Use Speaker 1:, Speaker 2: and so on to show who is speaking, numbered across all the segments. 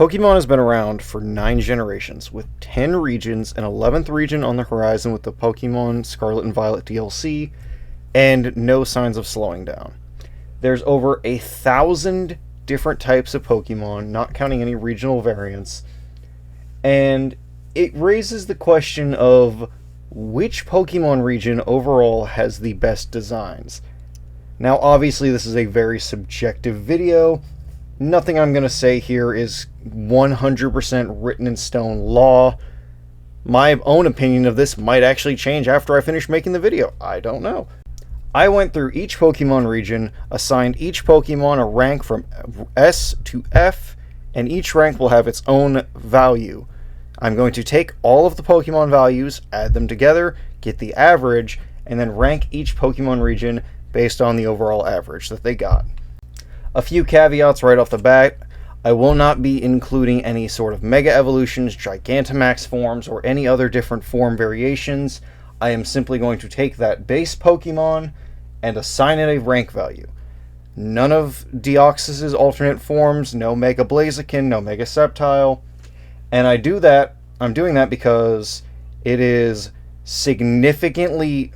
Speaker 1: Pokemon has been around for 9 generations, with 10 regions, an 11th region on the horizon with the Pokemon Scarlet and Violet DLC, and no signs of slowing down. There's over 1,000 different types of Pokemon, not counting any regional variants, and it raises the question of which Pokemon region overall has the best designs. Now, obviously, this is a very subjective video. Nothing I'm going to say here is 100% written in stone law. My own opinion of this might actually change after I finish making the video. I don't know. I went through each Pokemon region, assigned each Pokemon a rank from S to F, and each rank will have its own value. I'm going to take all of the Pokemon values, add them together, get the average, and then rank each Pokemon region based on the overall average that they got. A few caveats right off the bat. I will not be including any sort of Mega Evolutions, Gigantamax forms, or any other different form variations. I am simply going to take that base Pokemon and assign it a rank value. None of Deoxys' alternate forms, no Mega Blaziken, no Mega Sceptile. And I'm doing that because it is significantly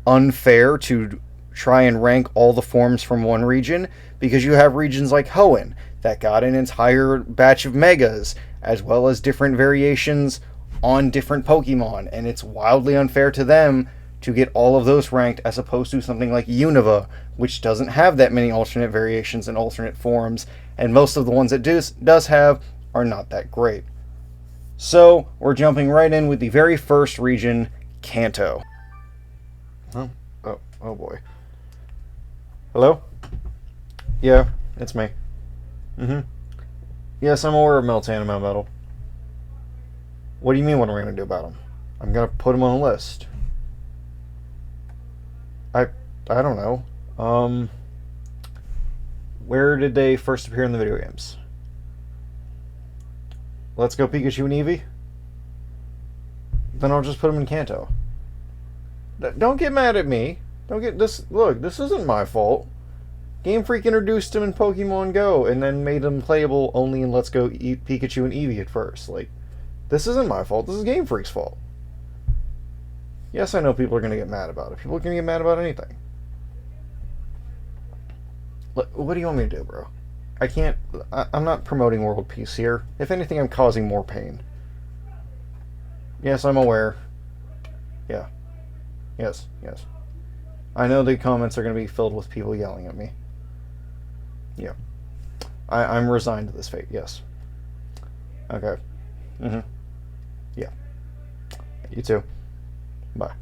Speaker 1: unfair to try and rank all the forms from one region, because you have regions like Hoenn that got an entire batch of Megas, as well as different variations on different Pokemon, and it's wildly unfair to them to get all of those ranked as opposed to something like Unova, which doesn't have that many alternate variations and alternate forms, and most of the ones it does have are not that great. So, we're jumping right in with the very first region, Kanto. Oh boy. Hello? Yeah, it's me. Yes, I'm aware of Meltan and Melmetal. What do you mean what am I going to do about them? I'm going to put them on a list. I don't know. Where did they first appear in the video games? Let's Go Pikachu and Eevee? Then I'll just put them in Kanto. Don't get mad at me. Don't get this. Look, this isn't my fault. Game Freak introduced him in Pokemon Go and then made him playable only in Let's Go Pikachu and Eevee at first. Like, this isn't my fault. This is Game Freak's fault. Yes, I know people are going to get mad about it. People are going to get mad about anything. What do you want me to do, bro? I can't... I'm not promoting world peace here. If anything, I'm causing more pain. Yes, I'm aware. Yeah. Yes. I know the comments are going to be filled with people yelling at me. Yeah. I'm resigned to this fate, yes. Okay. Yeah. You too. Bye.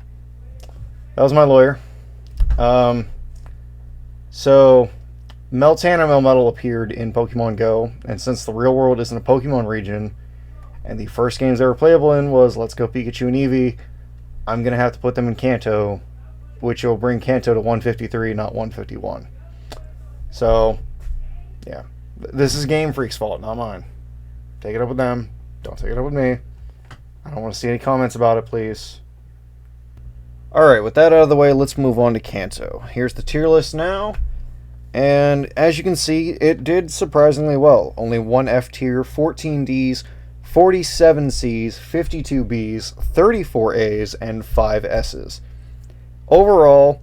Speaker 1: That was my lawyer. So, Meltan and Melmetal appeared in Pokemon Go, and since the real world isn't a Pokemon region, and the first games they were playable in was Let's Go Pikachu and Eevee, I'm going to have to put them in Kanto, which will bring Kanto to 153, not 151. So, yeah. This is Game Freak's fault, not mine. Take it up with them. Don't take it up with me. I don't want to see any comments about it, please. Alright, with that out of the way, let's move on to Kanto. Here's the tier list now. And as you can see, it did surprisingly well. Only 1 F tier, 14 Ds, 47 Cs, 52 Bs, 34 As, and 5 Ss. Overall,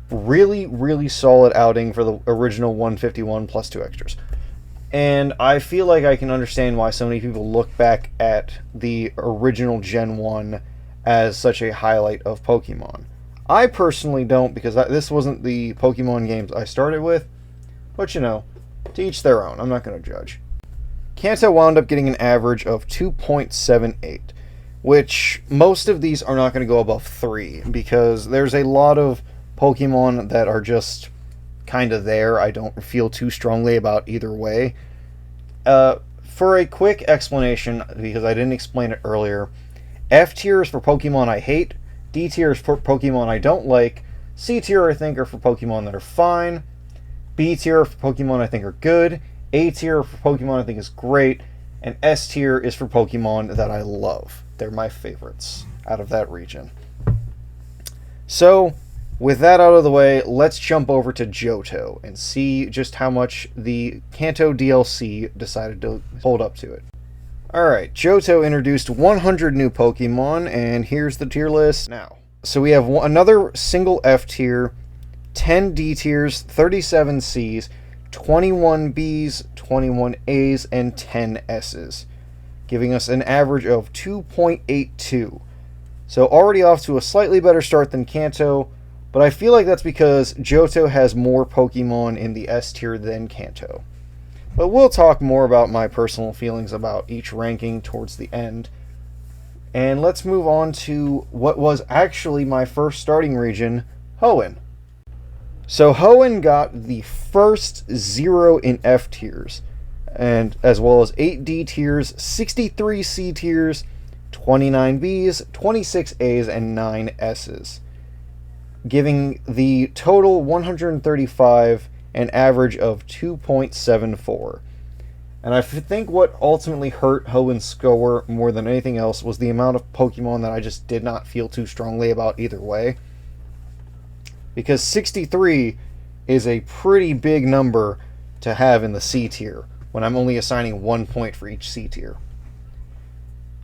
Speaker 1: really solid outing for the original 151 plus 2 extras. And I feel like I can understand why so many people look back at the original Gen 1 as such a highlight of Pokemon. I personally don't, because this wasn't the Pokemon games I started with, but you know, to each their own. I'm not going to judge. Kanto wound up getting an average of 2.78, which most of these are not going to go above 3, because there's a lot of Pokemon that are just kind of there. I don't feel too strongly about either way. For a quick explanation, because I didn't explain it earlier, F tier is for Pokemon I hate, D tier is for Pokemon I don't like, C tier I think are for Pokemon that are fine, B tier for Pokemon I think are good, A tier for Pokemon I think is great, and S tier is for Pokemon that I love. They're my favorites out of that region. So, with that out of the way, let's jump over to Johto and see just how much the Kanto DLC decided to hold up to it. Alright, Johto introduced 100 new Pokemon, and here's the tier list now. So we have another single F tier, 10 D tiers, 37 Cs, 21 Bs, 21 As, and 10 Ss, giving us an average of 2.82. So already off to a slightly better start than Kanto, but I feel like that's because Johto has more Pokemon in the S tier than Kanto. But we'll talk more about my personal feelings about each ranking towards the end. And let's move on to what was actually my first starting region, Hoenn. So Hoenn got the first 0 in F tiers, and as well as 8 D tiers, 63 C tiers, 29 Bs, 26 As, and 9 Ss, giving the total 135, an average of 2.74. And I think what ultimately hurt Hoenn's score more than anything else was the amount of Pokemon that I just did not feel too strongly about either way. Because 63 is a pretty big number to have in the C tier, when I'm only assigning 1 point for each C tier.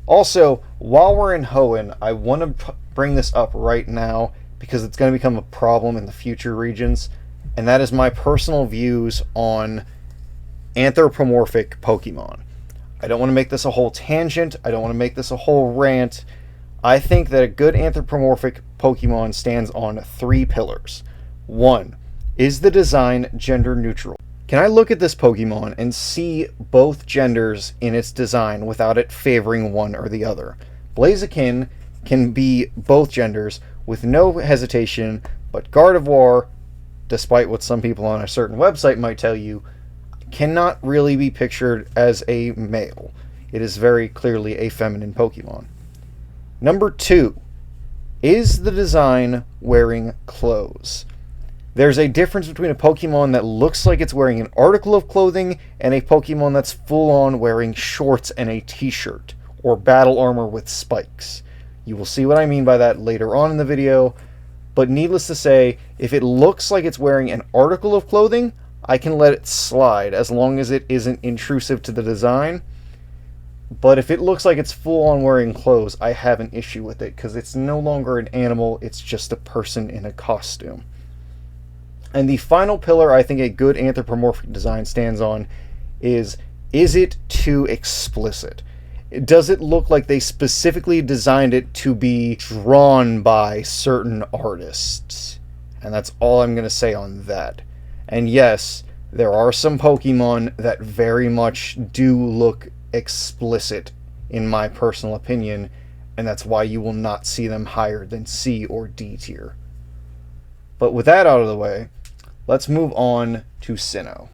Speaker 1: Also, while we're in Hoenn, I want to bring this up right now because it's going to become a problem in the future regions, and that is my personal views on anthropomorphic Pokemon. I don't want to make this a whole tangent, I don't want to make this a whole rant. I think that a good anthropomorphic Pokemon stands on 3 pillars. 1. Is the design gender neutral? Can I look at this Pokemon and see both genders in its design without it favoring one or the other? Blaziken can be both genders with no hesitation, but Gardevoir, despite what some people on a certain website might tell you, cannot really be pictured as a male. It is very clearly a feminine Pokemon. Number 2. Is the design wearing clothes? There's a difference between a Pokemon that looks like it's wearing an article of clothing and a Pokemon that's full-on wearing shorts and a t-shirt, or battle armor with spikes. You will see what I mean by that later on in the video, but needless to say, if it looks like it's wearing an article of clothing, I can let it slide as long as it isn't intrusive to the design. But if it looks like it's full-on wearing clothes, I have an issue with it, because it's no longer an animal, it's just a person in a costume. And the final pillar I think a good anthropomorphic design stands on is it too explicit? Does it look like they specifically designed it to be drawn by certain artists? And that's all I'm going to say on that. And yes, there are some Pokemon that very much do look explicit, in my personal opinion, and that's why you will not see them higher than C or D tier. But with that out of the way, let's move on to Sinnoh.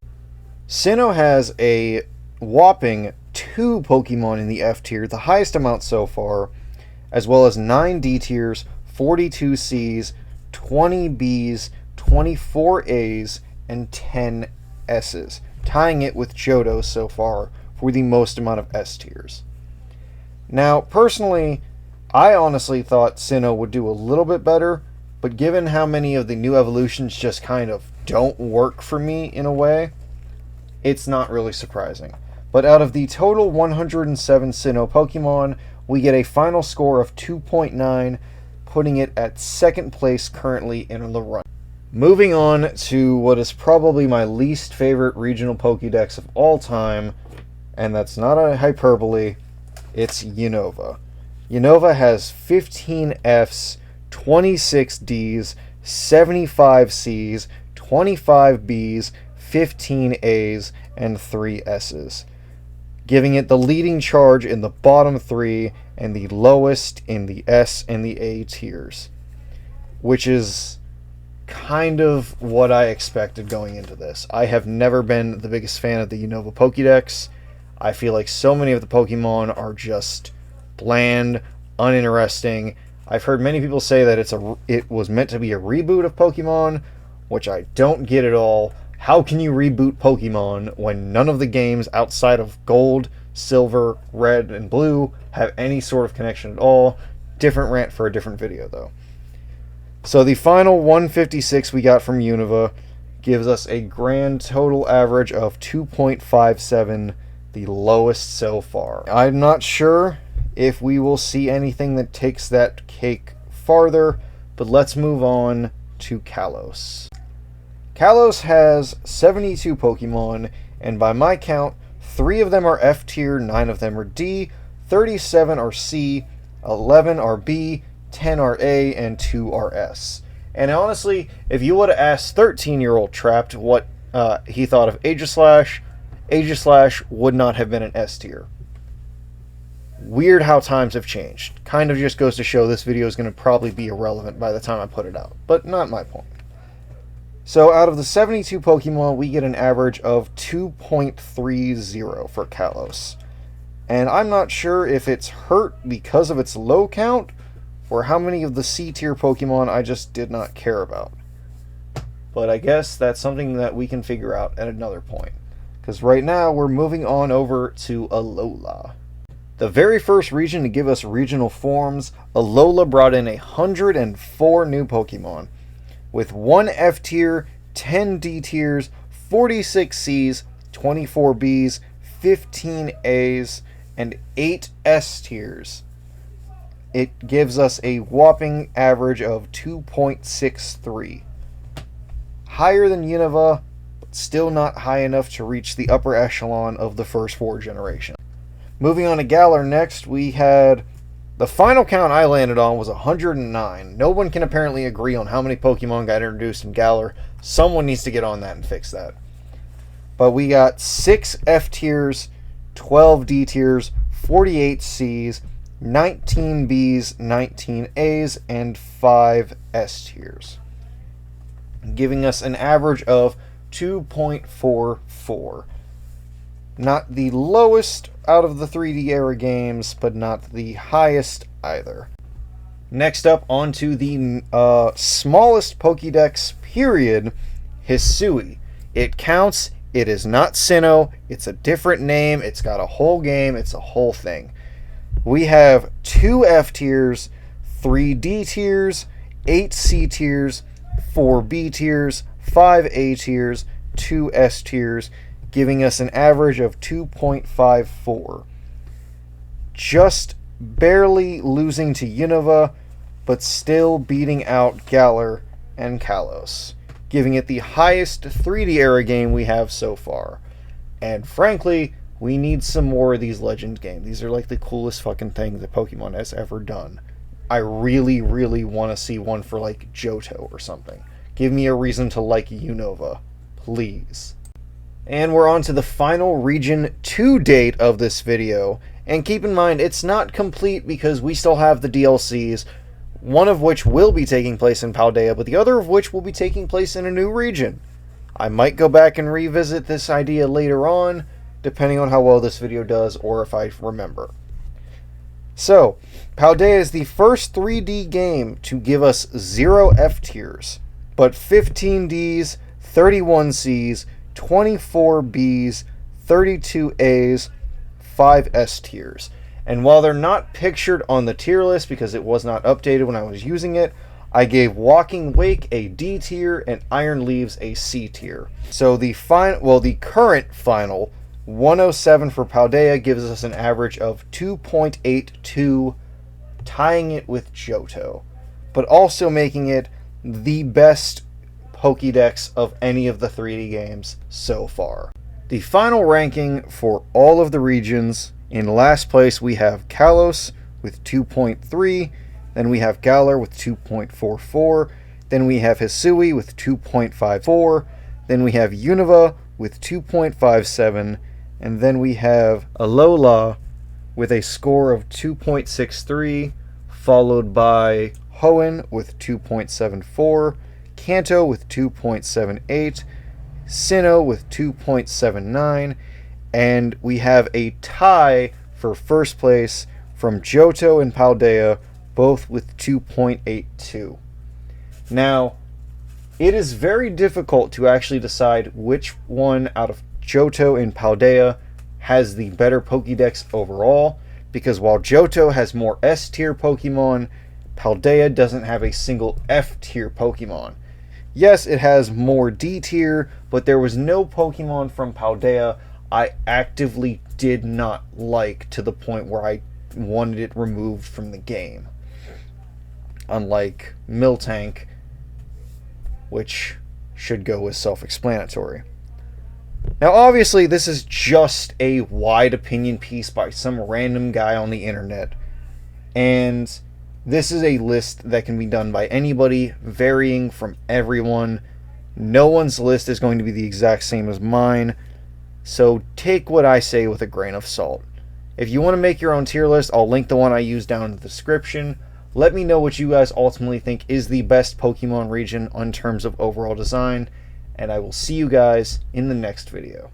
Speaker 1: Sinnoh has a whopping 2 Pokemon in the F tier, the highest amount so far, as well as 9 D tiers, 42 Cs, 20 Bs, 24 As, and 10 S's, tying it with Johto so far for the most amount of S tiers. Now, personally, I honestly thought Sinnoh would do a little bit better, but given how many of the new evolutions just kind of don't work for me in a way, it's not really surprising. But out of the total 107 Sinnoh Pokemon, we get a final score of 2.9, putting it at 2nd place currently in the run. Moving on to what is probably my least favorite regional Pokédex of all time, and that's not a hyperbole, it's Unova. Unova has 15 Fs, 26 Ds, 75 Cs, 25 Bs, 15 As, and 3 S's, giving it the leading charge in the bottom 3 and the lowest in the S and the A tiers, which is kind of what I expected going into this. I have never been the biggest fan of the Unova Pokédex. I feel like so many of the Pokemon are just bland, uninteresting. I've heard many people say that it was meant to be a reboot of Pokemon, which I don't get at all. How can you reboot Pokemon when none of the games outside of Gold, Silver, Red, and Blue have any sort of connection at all? Different rant for a different video, though. So the final 156 we got from Unova gives us a grand total average of 2.57, the lowest so far. I'm not sure if we will see anything that takes that cake farther, but let's move on to Kalos. Kalos has 72 Pokemon, and by my count, 3 of them are F tier, 9 of them are D, 37 are C, 11 are B, 10 are A, and 2 are S. And honestly, if you would have asked 13-year-old Trapped what he thought of Aegislash would not have been an S tier. Weird how times have changed. Kind of just goes to show this video is going to probably be irrelevant by the time I put it out, but not my point. So out of the 72 Pokemon, we get an average of 2.30 for Kalos. And I'm not sure if it's hurt because of its low count, or how many of the C-tier Pokemon I just did not care about. But I guess that's something that we can figure out at another point. Because right now, we're moving on over to Alola. The very first region to give us regional forms, Alola brought in 104 new Pokemon, with 1 F tier, 10 D tiers, 46 Cs, 24 Bs, 15 As, and 8 S tiers. It gives us a whopping average of 2.63. Higher than Unova, but still not high enough to reach the upper echelon of the first 4 generations. Moving on to Galar next, we had... The final count I landed on was 109. No one can apparently agree on how many Pokemon got introduced in Galar. Someone needs to get on that and fix that. But we got 6 F tiers, 12 D tiers, 48 Cs, 19 Bs, 19 As, and 5 S tiers, giving us an average of 2.44. Not the lowest out of the 3D era games, but not the highest either. Next up, onto the smallest Pokédex, period, Hisui. It counts, it is not Sinnoh, it's a different name, it's got a whole game, it's a whole thing. We have 2 F tiers, 3 D tiers, 8 C tiers, 4 B tiers, 5 A tiers, 2 S tiers, giving us an average of 2.54. Just barely losing to Unova, but still beating out Galar and Kalos, giving it the highest 3D era game we have so far. And frankly, we need some more of these Legend games. These are like the coolest fucking thing that Pokemon has ever done. I really, really want to see one for like Johto or something. Give me a reason to like Unova, please. And we're on to the final region to date of this video. And keep in mind, it's not complete because we still have the DLCs, one of which will be taking place in Paldea, but the other of which will be taking place in a new region. I might go back and revisit this idea later on, depending on how well this video does or if I remember. So, Paldea is the first 3D game to give us 0 F tiers, but 15 Ds, 31 Cs, 24 Bs, 32 As, 5 S tiers. And while they're not pictured on the tier list because it was not updated when I was using it, I gave Walking Wake a D tier and Iron Leaves a C tier. So the current final 107 for Paldea gives us an average of 2.82, tying it with Johto, but also making it the best Pokédex of any of the 3D games so far. The final ranking for all of the regions, in last place we have Kalos with 2.3, then we have Galar with 2.44, then we have Hisui with 2.54, then we have Unova with 2.57, and then we have Alola with a score of 2.63, followed by Hoenn with 2.74, Kanto with 2.78, Sinnoh with 2.79, and we have a tie for first place from Johto and Paldea, both with 2.82. Now, it is very difficult to actually decide which one out of Johto and Paldea has the better Pokédex overall, because while Johto has more S-tier Pokemon, Paldea doesn't have a single F tier Pokemon. Yes, it has more D tier, but there was no Pokemon from Paldea I actively did not like to the point where I wanted it removed from the game. Unlike Miltank, which should go as self-explanatory. Now, obviously, this is just a wide opinion piece by some random guy on the internet, and this is a list that can be done by anybody, varying from everyone. No one's list is going to be the exact same as mine, so take what I say with a grain of salt. If you want to make your own tier list, I'll link the one I use down in the description. Let me know what you guys ultimately think is the best Pokemon region in terms of overall design, and I will see you guys in the next video.